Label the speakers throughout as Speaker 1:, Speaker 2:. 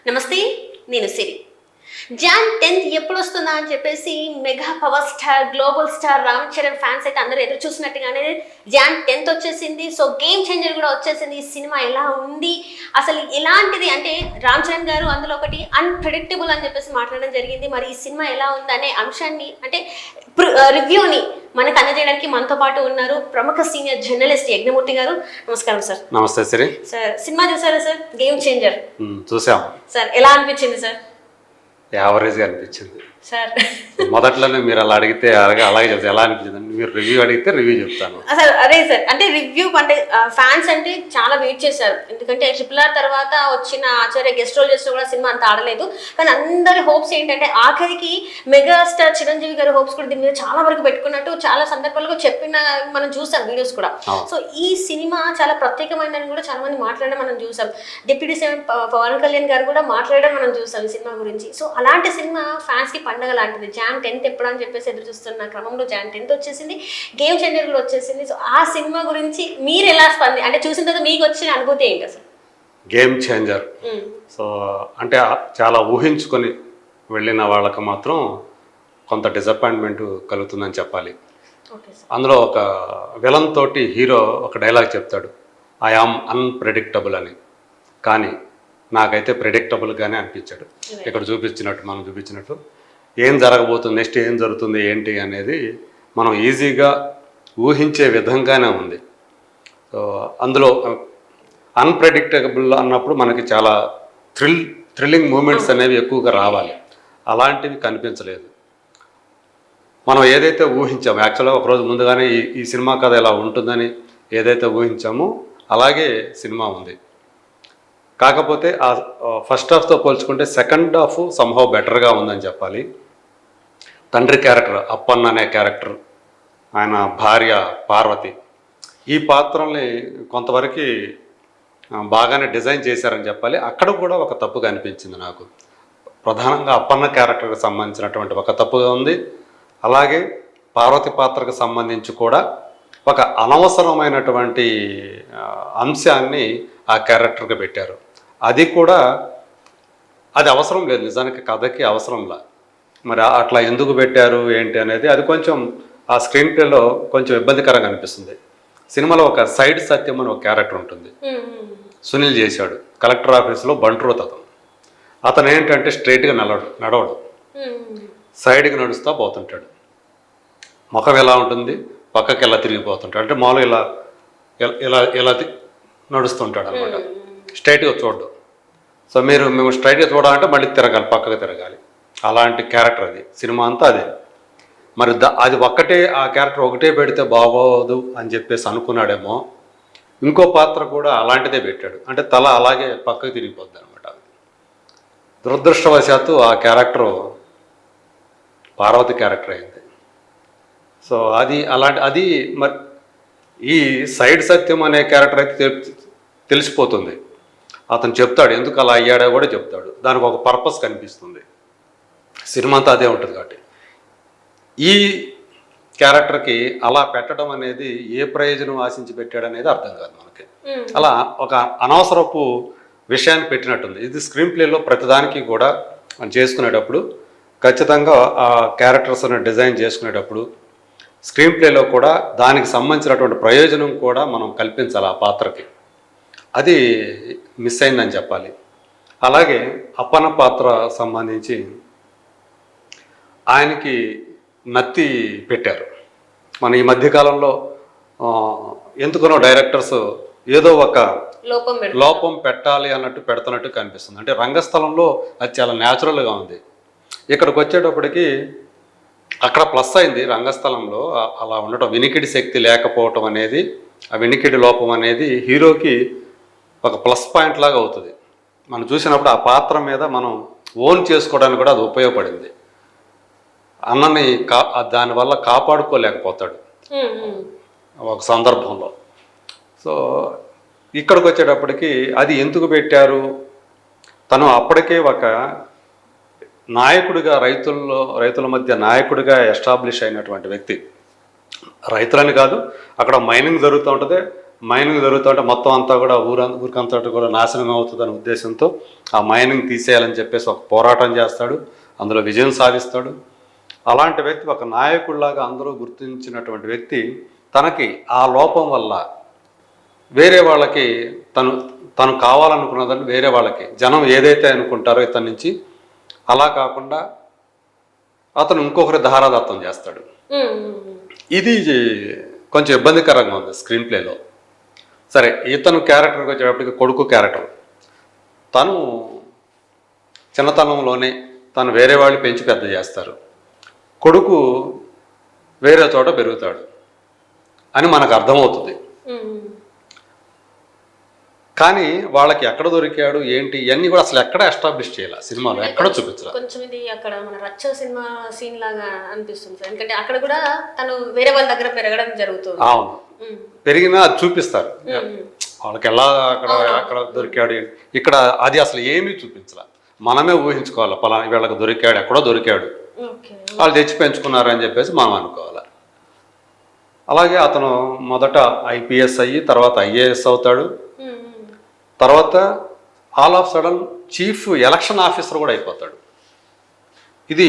Speaker 1: నమస్తే, నేను సిరి. John 10th ఎప్పుడు వస్తుందా అని చెప్పేసి mega power star global star Ram Charan fans అయితే అందరూ ఎదురు చూసినట్టుగానే జాన్ 10th వచ్చేసింది. సో గేమ్ చేంజర్ కూడా వచ్చేసింది. ఈ సినిమా ఎలా ఉంది, అసలు ఎలాంటిది అంటే రామ్ చరణ్ గారు అందులో ఒకటి అన్ప్రెడిక్టబుల్ అని చెప్పేసి మాట్లాడడం జరిగింది. మరి ఈ సినిమా ఎలా ఉంది అనే అంశాన్ని అంటే రివ్యూని మనకు అందజేయడానికి మనతో పాటు ఉన్నారు ప్రముఖ సీనియర్ జర్నలిస్ట్ యజ్ఞమూర్తి గారు. నమస్కారం సార్.
Speaker 2: నమస్తే సిరి.
Speaker 1: సార్, సినిమా చూసారా సార్? గేమ్ చేంజర్
Speaker 2: చూసాం
Speaker 1: సార్. ఎలా అనిపించింది సార్?
Speaker 2: యావరేజ్గా అనిపించింది
Speaker 1: సార్.
Speaker 2: మొదట్లోనే మీరు అలా అడిగితే అలాగే చెప్తాను. ఎలా అనిపించింది మీరు రివ్యూ అడిగితే రివ్యూ చెప్తాను.
Speaker 1: అసలు అదే సార్, అంటే రివ్యూ అంటే ఫ్యాన్స్ అంటే చాలా వెయిట్ చేశారు. ఎందుకంటే RRR తర్వాత వచ్చిన ఆచార్య గెస్ట్ రోల్ చేసిన కూడా సినిమా అంత ఆడలేదు. కానీ అందరి హోప్స్ ఏంటంటే ఆఖరికి మెగాస్టార్ చిరంజీవి గారి హోప్స్ కూడా దీని మీద చాలా వరకు పెట్టుకున్నట్టు చాలా సందర్భాలుగా చెప్పిన మనం చూసాం వీడియోస్ కూడా. సో ఈ సినిమా చాలా ప్రత్యేకమైనదని కూడా చాలా మంది మాట్లాడడం మనం చూసాం. డిప్యూటీ సీఎం పవన్ కళ్యాణ్ గారు కూడా మాట్లాడడం మనం చూసాం ఈ సినిమా గురించి. సో అలాంటి సినిమా ఫ్యాన్స్ కి పండగ లాంటిది. జాన్ 10th ఎప్పుడు అని చెప్పేసి ఎదురు చూస్తున్న క్రమంలో జాన్ 10th వచ్చేసింది, గేమ్ చేంజర్ కూడా వచ్చేసింది. సో ఆ సినిమా గురించి మీరు ఎలా అంటే చూసిన తర్వాత మీకు వచ్చిన అనుభూతి ఏంటి అసలు?
Speaker 2: గేమ్ చేంజర్ సో అంటే చాలా ఊహించుకొని వెళ్ళిన వాళ్ళకి మాత్రం కొంత డిసప్పాయింట్మెంట్ కలుగుతుందని చెప్పాలి. అందులో ఒక విలన్ తోటి హీరో ఒక డైలాగ్ చెప్తాడు, ఐ ఆమ్ అన్ప్రెడిక్టబుల్ అని. కానీ నాకైతే ప్రెడిక్టబుల్గానే అనిపించాడు. ఇక్కడ మనం చూపించినట్టు ఏం జరగబోతుంది, నెక్స్ట్ ఏం జరుగుతుంది ఏంటి అనేది మనం ఈజీగా ఊహించే విధంగానే ఉంది. సో అందులో అన్ప్రెడిక్టబుల్ అన్నప్పుడు మనకి చాలా థ్రిల్లింగ్ మూమెంట్స్ అనేవి ఎక్కువగా రావాలి. అలాంటివి కనిపించలేదు. మనం ఏదైతే ఊహించామో యాక్చువల్గా ఒకరోజు ముందుగానే ఈ సినిమా కథ ఎలా ఉంటుందని ఏదైతే ఊహించామో అలాగే సినిమా ఉంది. కాకపోతే ఆ ఫస్ట్ హాఫ్తో పోల్చుకుంటే సెకండ్ హాఫ్ సంహౌ బెటర్గా ఉందని చెప్పాలి. తండ్రి క్యారెక్టర్ అప్పన్న అనే క్యారెక్టర్, ఆయన భార్య పార్వతి, ఈ పాత్రల్ని కొంతవరకు బాగానే డిజైన్ చేశారని చెప్పాలి. అక్కడ కూడా ఒక తప్పుగా అనిపించింది నాకు. ప్రధానంగా అప్పన్న క్యారెక్టర్కి సంబంధించినటువంటి ఒక తప్పుగా ఉంది. అలాగే పార్వతి పాత్రకు సంబంధించి కూడా ఒక అనవసరమైనటువంటి అంశాన్ని ఆ క్యారెక్టర్కి పెట్టారు. అది కూడా అది అవసరం లేదు, నిజానికి కథకి అవసరంలా. మరి అట్లా ఎందుకు పెట్టారు ఏంటి అనేది అది కొంచెం ఆ స్క్రీన్ ప్లేలో కొంచెం ఇబ్బందికరంగా అనిపిస్తుంది. సినిమాలో ఒక సైడ్ సత్యం అని ఒక క్యారెక్టర్ ఉంటుంది, సునీల్ చేశాడు. కలెక్టర్ ఆఫీస్లో బంట్రోత్ అతను ఏంటంటే స్ట్రైట్గా నడవడు, సైడ్కి నడుస్తూ పోతుంటాడు. ముఖం ఎలా ఉంటుంది, పక్కకి ఎలా తిరిగిపోతుంటాడు, అంటే మామూలుగా ఇలా ఇలా ఇలా నడుస్తుంటాడు అనమాట. స్ట్రైట్గా చూడడు. సో మేము స్ట్రైట్గా చూడాలంటే మళ్ళీ తిరగాలి, పక్కకు తిరగాలి. అలాంటి క్యారెక్టర్ అది. సినిమా అంతా అదే. మరి అది ఆ క్యారెక్టర్ ఒకటే పెడితే బాగోదు అని చెప్పేసి అనుకున్నాడేమో. ఇంకో పాత్ర కూడా అలాంటిదే పెట్టాడు, అంటే తల అలాగే పక్కకు తిరిగిపోద్ది అనమాట. దురదృష్టవశాత్తు ఆ క్యారెక్టరు పార్వతి క్యారెక్టర్ అయింది. సో అది మరి ఈ సైడ్ సత్యం అనే క్యారెక్టర్ అయితే తెలిసిపోతుంది. అతను చెప్తాడు ఎందుకు అలా అయ్యాడో కూడా చెప్తాడు. దానికి ఒక పర్పస్ కనిపిస్తుంది. సినిమా అంతా అదే ఉంటుంది. కాబట్టి ఈ క్యారెక్టర్కి అలా పెట్టడం అనేది ఏ ప్రయోజనం ఆశించి పెట్టాడు అనేది అర్థం కాదు మనకి. అలా ఒక అనవసరపు విషయాన్ని పెట్టినట్టుంది. ఇది స్క్రీన్ ప్లేలో ప్రతిదానికి కూడా చేసుకునేటప్పుడు ఖచ్చితంగా ఆ క్యారెక్టర్స్ని డిజైన్ చేసుకునేటప్పుడు స్క్రీన్ ప్లేలో కూడా దానికి సంబంధించినటువంటి ప్రయోజనం కూడా మనం కల్పించాలి ఆ పాత్రకి. అది మిస్ అయిందని చెప్పాలి. అలాగే అప్పన్న పాత్ర సంబంధించి ఆయనకి నత్తి పెట్టారు. మన ఈ మధ్యకాలంలో ఎందుకనో డైరెక్టర్స్ ఏదో ఒక లోపం పెట్టాలి అన్నట్టు పెడుతున్నట్టు కనిపిస్తుంది. అంటే రంగస్థలంలో అది చాలా న్యాచురల్గా ఉంది. ఇక్కడికి వచ్చేటప్పటికి అక్కడ ప్లస్ అయింది. రంగస్థలంలో అలా ఉండటం, వినికిడి శక్తి లేకపోవటం అనేది, ఆ వినికిడి లోపం అనేది హీరోకి ఒక ప్లస్ పాయింట్ లాగా అవుతుంది. మనం చూసినప్పుడు ఆ పాత్ర మీద మనం ఓన్ చేసుకోవడానికి కూడా అది ఉపయోగపడింది. అన్నని దానివల్ల కాపాడుకోలేకపోతాడు ఒక సందర్భంలో. సో ఇక్కడికి వచ్చేటప్పటికి అది ఎందుకు పెట్టారు, తను అప్పటికే ఒక నాయకుడిగా రైతుల మధ్య నాయకుడిగా ఎస్టాబ్లిష్ అయినటువంటి వ్యక్తి. రైతులని కాదు, అక్కడ మైనింగ్ జరుగుతూ ఉంటుంది, మైనింగ్ జరుగుతుంటే మొత్తం అంతా కూడా ఊరికంతా కూడా నాశనం అవుతుందనే ఉద్దేశంతో ఆ మైనింగ్ తీసేయాలని చెప్పేసి ఒక పోరాటం చేస్తాడు, అందులో విజయం సాధిస్తాడు. అలాంటి వ్యక్తి ఒక నాయకుడిలాగా అందరూ గుర్తించినటువంటి వ్యక్తి తనకి ఆ లోపం వల్ల వేరే వాళ్ళకి తను కావాలనుకున్నదాన్ని వేరే వాళ్ళకి జనం ఏదైతే అనుకుంటారో ఇతని నుంచి అలా కాకుండా అతను ఇంకొకరి ధారాదత్తం చేస్తాడు. ఇది కొంచెం ఇబ్బందికరంగా ఉంది స్క్రీన్ ప్లేలో. సరే, ఇతను క్యారెక్టర్కి వచ్చేటప్పటికి కొడుకు క్యారెక్టర్, తను చిన్నతనంలోనే తను వేరే వాళ్ళు పెంచి పెద్ద చేస్తారు, కొడుకు వేరే చోట పెరుగుతాడు అని మనకు అర్థమవుతుంది. కానీ వాళ్ళకి ఎక్కడ దొరికాడు ఏంటి ఇవన్నీ కూడా అసలు ఎక్కడ ఎస్టాబ్లిష్ చేయాలి, సినిమాలో ఎక్కడ చూపించాలి.
Speaker 1: కొంచెం ఇది అక్కడ మన రచ్చ సినిమా సీన్ లాగా అనిపిస్తుంది సార్, ఎందుకంటే అక్కడ కూడా తను వేరే వాళ్ళ దగ్గర పెరగడం జరుగుతుంది.
Speaker 2: అవును, పెరిగినా అది చూపిస్తారు, వాళ్ళకి ఎలా అక్కడ దొరికాడు. ఇక్కడ అది అసలు ఏమీ చూపించాల, మనమే ఊహించుకోవాలి. పలానా వీళ్ళకి దొరికాడు, ఎక్కడో దొరికాడు, వాళ్ళు తెచ్చి పెంచుకున్నారు అని చెప్పేసి మనం అనుకోవాలి. అలాగే అతను మొదట ఐపీఎస్ అయ్యి తర్వాత ఐఏఎస్ అవుతాడు, తర్వాత all of sudden chief election officer కూడా అయిపోతాడు. ఇది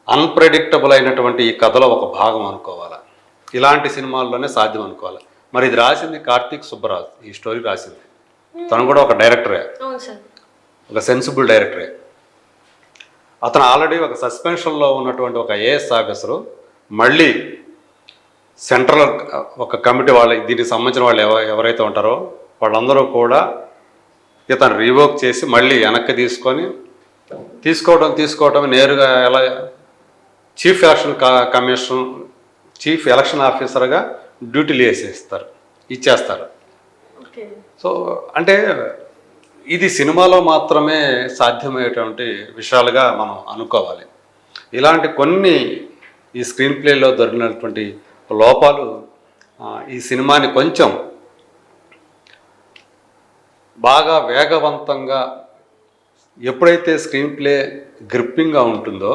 Speaker 2: అన్ప్రెడిక్టబుల్ అయినటువంటి ఈ కథలో ఒక భాగం అనుకోవాలి, ఇలాంటి సినిమాల్లోనే సాధ్యం అనుకోవాలి. మరి ఇది రాసింది కార్తీక్ సుబ్బరాజ్, ఈ స్టోరీ రాసింది. తను కూడా ఒక డైరెక్టరే, ఒక సెన్సిబుల్ డైరెక్టరే. అతను ఆల్రెడీ ఒక సస్పెన్షన్లో ఉన్నటువంటి ఒక ఐఏఎస్ ఆఫీసరు మళ్ళీ సెంట్రల్ ఒక కమిటీ వాళ్ళు, దీనికి సంబంధించిన వాళ్ళు ఎవరైతే ఉంటారో వాళ్ళందరూ కూడా ఇతను రివోక్ చేసి మళ్ళీ వెనక్కి తీసుకోవడం నేరుగా ఎలా చీఫ్ ఎలక్షన్ ఆఫీసర్గా డ్యూటీలు ఇచ్చేస్తారు. సో అంటే ఇది సినిమాలో మాత్రమే సాధ్యమయ్యేటువంటి విషయాలుగా మనం అనుకోవాలి. ఇలాంటి కొన్ని ఈ స్క్రీన్ ప్లేలో దొరికినటువంటి లోపాలు ఈ సినిమాని కొంచెం బాగా వేగవంతంగా, ఎప్పుడైతే స్క్రీన్ ప్లే గ్రిప్పింగ్గా ఉంటుందో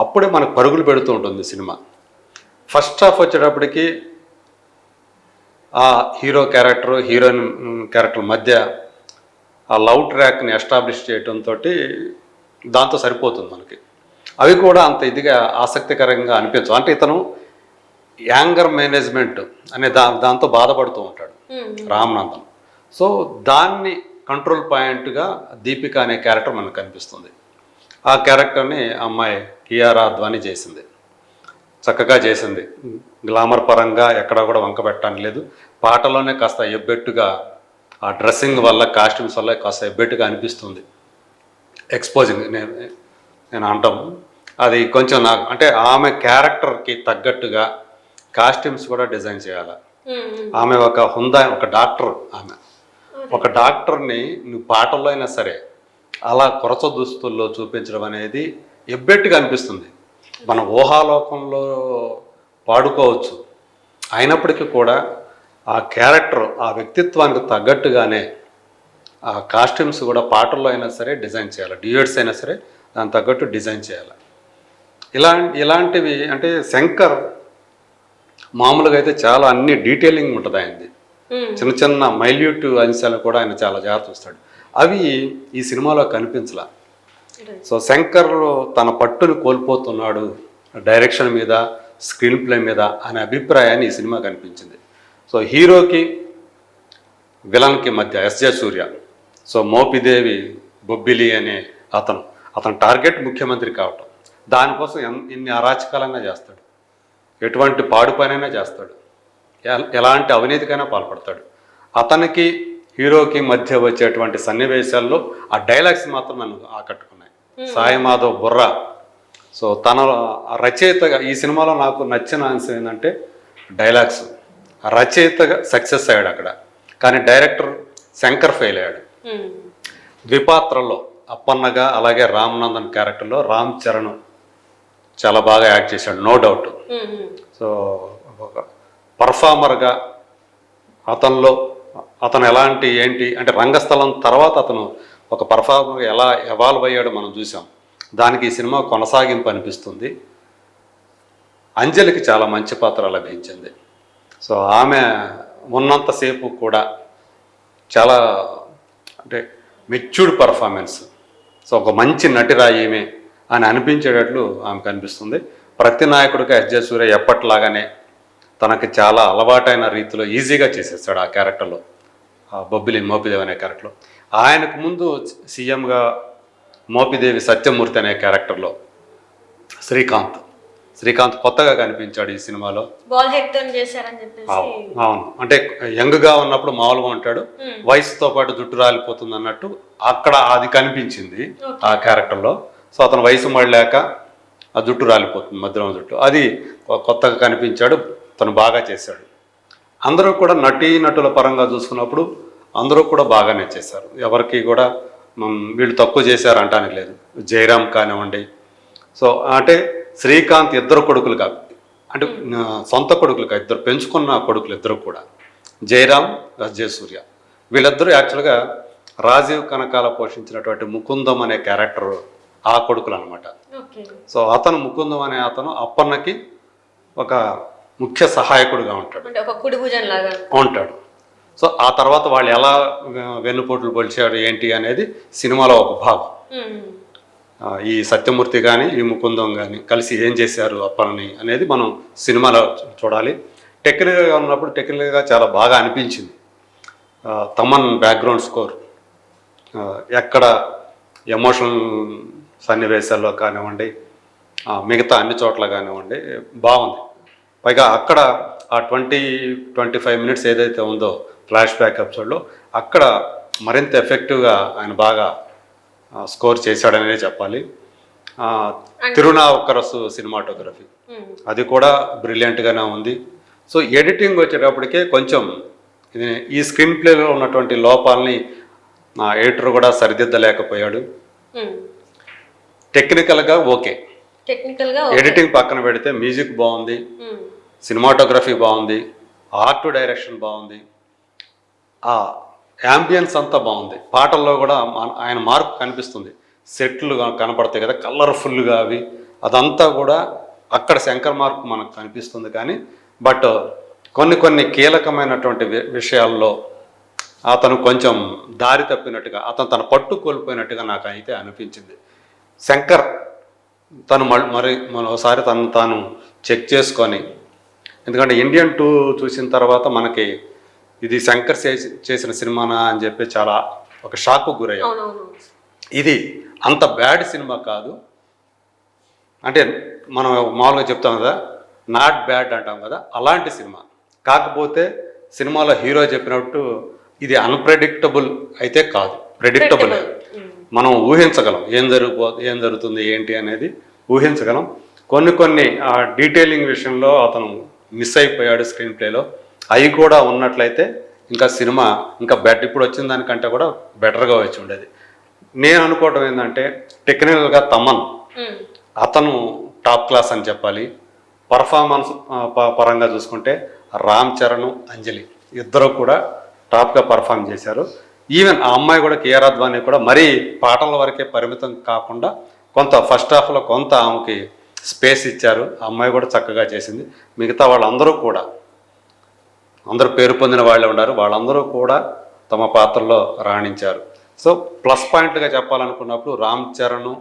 Speaker 2: అప్పుడే మనకు పరుగులు పెడుతూ ఉంటుంది సినిమా. ఫస్ట్ హాఫ్ వచ్చేటప్పటికి ఆ హీరో క్యారెక్టర్ హీరోయిన్ క్యారెక్టర్ మధ్య ఆ లవ్ ట్రాక్ని ఎస్టాబ్లిష్ చేయడంతో దాంతో సరిపోతుంది మనకి. అవి కూడా అంత ఇదిగా ఆసక్తికరంగా అనిపించవు. అంటే ఇతను యాంగర్ మేనేజ్మెంట్ అనే దాంతో బాధపడుతూ ఉంటాడు రామనందన్. సో దాన్ని కంట్రోల్ పాయింట్గా దీపిక అనే క్యారెక్టర్ మనకు కనిపిస్తుంది. ఆ క్యారెక్టర్ని అమ్మాయి కియారా అద్వానీ చేసింది, చక్కగా చేసింది. గ్లామర్ పరంగా ఎక్కడా కూడా వంక పెట్టడానికి లేదు. పాటలోనే కాస్త ఎబ్బెట్టుగా, ఆ డ్రెస్సింగ్ వల్ల కాస్ట్యూమ్స్ వల్ల కాస్త ఎబ్బెట్టుగా అనిపిస్తుంది. ఎక్స్పోజింగ్ నేను అంటాము అది కొంచెం నాకు, అంటే ఆమె క్యారెక్టర్కి తగ్గట్టుగా కాస్ట్యూమ్స్ కూడా డిజైన్ చేయాలి. ఆమె ఒక డాక్టర్, ఆమె ఒక డాక్టర్ని నువ్వు పాటల్లో అయినా సరే అలా కొరచ దుస్తుల్లో చూపించడం అనేది ఎబ్బెట్టుగా అనిపిస్తుంది. మన ఊహాలోకంలో పాడుకోవచ్చు, అయినప్పటికీ కూడా ఆ క్యారెక్టర్ ఆ వ్యక్తిత్వానికి తగ్గట్టుగానే ఆ కాస్ట్యూమ్స్ కూడా పాటల్లో అయినా సరే డిజైన్ చేయాలి, డ్యూయట్స్ అయినా సరే దానికి తగ్గట్టు డిజైన్ చేయాలి. ఇలాంటివి అంటే శంకర్ మామూలుగా అయితే చాలా అన్ని డీటెయిలింగ్ ఉంటుంది ఆయనది. చిన్న చిన్న మైల్యూట్ అంశాలు కూడా ఆయన చాలా జాగ్రత్త చూస్తాడు. అవి ఈ సినిమాలో కనిపించలా. సో శంకర్ తన పట్టును కోల్పోతున్నాడు డైరెక్షన్ మీద, స్క్రీన్ ప్లే మీద అనే అభిప్రాయాన్ని ఈ సినిమా కనిపించింది. సో హీరోకి విలన్కి మధ్య ఎస్జే సూర్య, సో మోపిదేవి బొబ్బిలి అనే అతను టార్గెట్ ముఖ్యమంత్రి కావటం, దానికోసం ఎన్ని అరాచకాలైనా చేస్తాడు, ఎటువంటి పాడు పనైనా చేస్తాడు, ఎలాంటి అవినీతికైనా పాల్పడతాడు. అతనికి హీరోకి మధ్య వచ్చేటువంటి సన్నివేశాల్లో ఆ డైలాగ్స్ మాత్రం నన్ను ఆకట్టుకున్నాయి. సాయి మాధవ్ బుర్రా, సో తన రచయితగా ఈ సినిమాలో నాకు నచ్చిన అంశం ఏంటంటే డైలాగ్స్. రచయితగా సక్సెస్ అయ్యాడు అక్కడ, కానీ డైరెక్టర్ శంకర్ ఫెయిల్ అయ్యాడు. ద్విపాత్రలో అప్పన్నగా, అలాగే రామనందన్ క్యారెక్టర్లో రామ్ చరణ్ చాలా బాగా యాక్ట్ చేశాడు, నో డౌట్. సో ఒక పర్ఫార్మర్గా అతను ఎలాంటి ఏంటి అంటే రంగస్థలం తర్వాత అతను ఒక పర్ఫార్మర్గా ఎలా ఎవాల్వ్ అయ్యాడో మనం చూసాం. దానికి ఈ సినిమా కొనసాగింపు అనిపిస్తుంది. అంజలికి చాలా మంచి పాత్ర లభించింది. సో ఆమె ఉన్నంతసేపు కూడా చాలా అంటే మెచ్యూర్డ్ పర్ఫార్మెన్స్. సో ఒక మంచి నటిరాయేమే అని అనిపించేటట్లు ఆమె కనిపిస్తుంది. ప్రతి నాయకుడిగా ఎస్జే సూర్య ఎప్పట్లాగానే తనకి చాలా అలవాటైన రీతిలో ఈజీగా చేసేస్తాడు ఆ క్యారెక్టర్లో, బొబ్బిలి మోపిదేవి అనే క్యారెక్టర్లో. ఆయనకు ముందు సీఎంగా మోపిదేవి సత్యమూర్తి అనే క్యారెక్టర్లో శ్రీకాంత్ కొత్తగా కనిపించాడు ఈ సినిమాలో.
Speaker 1: బాల్ హెడ్ తో చేశారని చెప్పేసి.
Speaker 2: అవును, అంటే యంగ్గా ఉన్నప్పుడు మామూలుగా ఉంటాడు, వయసుతో పాటు జుట్టు రాలిపోతుంది అన్నట్టు అక్కడ అది కనిపించింది ఆ క్యారెక్టర్లో. సో అతను వయసు మళ్ళాక ఆ జుట్టు రాలిపోతుంది, మధ్యలో జుట్టు, అది కొత్తగా కనిపించాడు, తను బాగా చేశాడు. అందరూ కూడా నటుల పరంగా చూసుకున్నప్పుడు అందరూ కూడా బాగానే చేశారు. ఎవరికి కూడా వీళ్ళు తక్కువ చేశారు అంటానికి లేదు. జయరామ్ కానివ్వండి, సో అంటే శ్రీకాంత్ ఇద్దరు కొడుకులు కాదు, అంటే సొంత కొడుకులు కాదు, ఇద్దరు పెంచుకున్న కొడుకులు ఇద్దరు కూడా, జయరామ్ ఎస్జే సూర్య. వీళ్ళిద్దరూ యాక్చువల్గా రాజీవ్ కనకాల పోషించినటువంటి ముకుందం అనే క్యారెక్టర్ ఆ కొడుకులు అనమాట. సో అతను ముకుందం అనే అతను అప్పన్నకి ఒక ముఖ్య సహాయకుడిగా ఉంటాడు. సో ఆ తర్వాత వాళ్ళు ఎలా వెన్నుపోట్లు పొలిచాడు ఏంటి అనేది సినిమాలో ఒక భాగం. ఈ సత్యమూర్తి కానీ ఈ ముకుందం కానీ కలిసి ఏం చేశారు అప్పని అనేది మనం సినిమాలో చూడాలి. టెక్నికల్గా ఉన్నప్పుడు టెక్నికల్గా చాలా బాగా అనిపించింది. తమన్ బ్యాక్గ్రౌండ్ స్కోర్ ఎక్కడ ఎమోషనల్ సన్నివేశాల్లో కానివ్వండి, మిగతా అన్ని చోట్ల కానివ్వండి బాగుంది. పైగా అక్కడ ఆ 20-25 మినిట్స్ ఏదైతే ఉందో ఫ్లాష్ బ్యాక్ ఎపిసోడ్లో అక్కడ మరింత ఎఫెక్టివ్గా ఆయన బాగా స్కోర్ చేశాడనే చెప్పాలి. తిరునావుకరసు సినిమాటోగ్రఫీ అది కూడా బ్రిలియంట్గానే ఉంది. సో ఎడిటింగ్ వచ్చేటప్పటికే కొంచెం ఈ స్క్రీన్ ప్లేలో ఉన్నటువంటి లోపాలని ఎడిటర్ కూడా సరిదిద్దలేకపోయాడు. టెక్నికల్గా ఓకే, ఎడిటింగ్ పక్కన పెడితే మ్యూజిక్ బాగుంది, సినిమాటోగ్రఫీ బాగుంది, ఆర్ట్ డైరెక్షన్ బాగుంది, ఆ యాంబియన్స్ అంతా బాగుంది. పాటల్లో కూడా ఆయన మార్పు కనిపిస్తుంది, సెట్లు కనపడతాయి కదా కలర్ఫుల్గా అవి, అదంతా కూడా అక్కడ శంకర్ మార్క్ మనకు కనిపిస్తుంది. కానీ బట్ కొన్ని కీలకమైనటువంటి విషయాల్లో అతను కొంచెం దారి తప్పినట్టుగా, అతను తన పట్టు కోల్పోయినట్టుగా నాకు అయితే అనిపించింది. శంకర్ తను మరోసారి తాను చెక్ చేసుకొని, ఎందుకంటే ఇండియన్ 2 చూసిన తర్వాత మనకి ఇది శంకర్ చేసిన సినిమానా అని చెప్పి చాలా ఒక షాక్కు గురయ్యాం. ఇది అంత బ్యాడ్ సినిమా కాదు, అంటే మనం మామూలుగా చెప్తాం కదా నాట్ బ్యాడ్ అంటాం కదా, అలాంటి సినిమా. కాకపోతే సినిమాలో హీరో చెప్పినట్టు ఇది అన్ప్రెడిక్టబుల్ అయితే కాదు, ప్రెడిక్టబుల్. మనం ఊహించగలం ఏం జరుగుతుంది ఏంటి అనేది ఊహించగలం. కొన్ని డీటెయిలింగ్ విషయంలో అతను మిస్ అయిపోయాడు స్క్రీన్ ప్లేలో. అవి కూడా ఉన్నట్లయితే ఇంకా సినిమా ఇంకా ఇప్పుడు వచ్చిన దానికంటే కూడా బెటర్గా వచ్చి ఉండేది. నేను అనుకోవటం ఏంటంటే టెక్నికల్గా తమన్ అతను టాప్ క్లాస్ అని చెప్పాలి. పర్ఫార్మెన్స్ పరంగా చూసుకుంటే రామ్ చరణ్, అంజలి ఇద్దరు కూడా టాప్గా పర్ఫామ్ చేశారు. ఈవెన్ ఆ అమ్మాయి కూడా కేఆర్ అద్వానీ కూడా మరీ పాటల వరకే పరిమితం కాకుండా కొంత ఫస్ట్ హాఫ్లో కొంత ఆమెకి స్పేస్ ఇచ్చారు. ఆ అమ్మాయి కూడా చక్కగా చేసింది. మిగతా వాళ్ళందరూ కూడా అందరూ పేరు పొందిన వాళ్ళే ఉన్నారు, వాళ్ళందరూ కూడా తమ పాత్రలో రాణించారు. సో ప్లస్ పాయింట్గా చెప్పాలనుకున్నప్పుడు రామ్ చరణ్,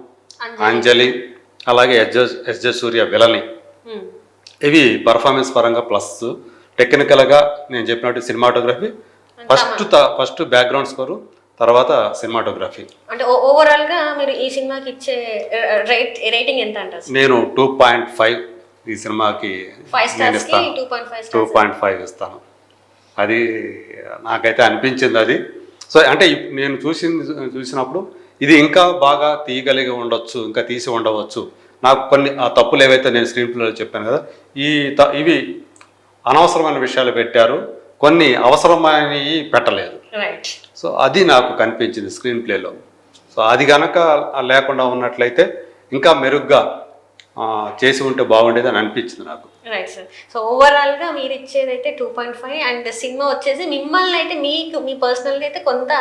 Speaker 2: అంజలి, అలాగే ఎస్జే సూర్య విలని, ఇవి పర్ఫార్మెన్స్ పరంగా ప్లస్. టెక్నికల్గా నేను చెప్పినట్టు సినిమాటోగ్రఫీ ఫస్ట్ బ్యాక్గ్రౌండ్ స్కోరు, తర్వాత సినిమాటోగ్రఫీ.
Speaker 1: అంటే ఓవరాల్ గా మీరు ఈ సినిమాకి ఇచ్చే రేటింగ్ ఎంత అంటారు?
Speaker 2: నేను 2.5 ఈ సినిమాకి నేను ఇస్తాను, 2.5 ఇస్తాను. అది నాకైతే అనిపించింది అది. సో అంటే నేను చూసినప్పుడు ఇది ఇంకా బాగా తీయగలిగి ఉండొచ్చు, ఇంకా తీసి ఉండవచ్చు. నాకు కొన్ని ఆ తప్పులు ఏవైతే నేను స్క్రీన్ ప్లేలో చెప్పాను కదా, ఇవి అనవసరమైన విషయాలు పెట్టారు, కొన్ని అవసరమైనవి పెట్టలేదు. సో అది నాకు కనిపించింది స్క్రీన్ ప్లేలో. సో అది కనుక లేకుండా ఉన్నట్లయితే ఇంకా మెరుగ్గా చేసి ఉంటే బాగుండేది అని అనిపించింది నాకు.
Speaker 1: Right sir. సో ఓవరాల్గా మీరు ఇచ్చేది అయితే 2.5 అండ్ సినిమా వచ్చేసి మిమ్మల్ని అయితే మీ పర్సనల్గా అయితే కొంత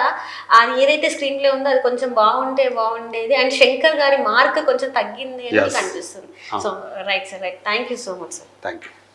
Speaker 1: అది ఏదైతే స్క్రీన్ ప్లే ఉందో అది కొంచెం బాగుండేది అండ్ శంకర్ గారి మార్క్ కొంచెం తగ్గింది అని అనిపిస్తుంది. So right sir, right. Thank you so much sir.
Speaker 2: Thank you.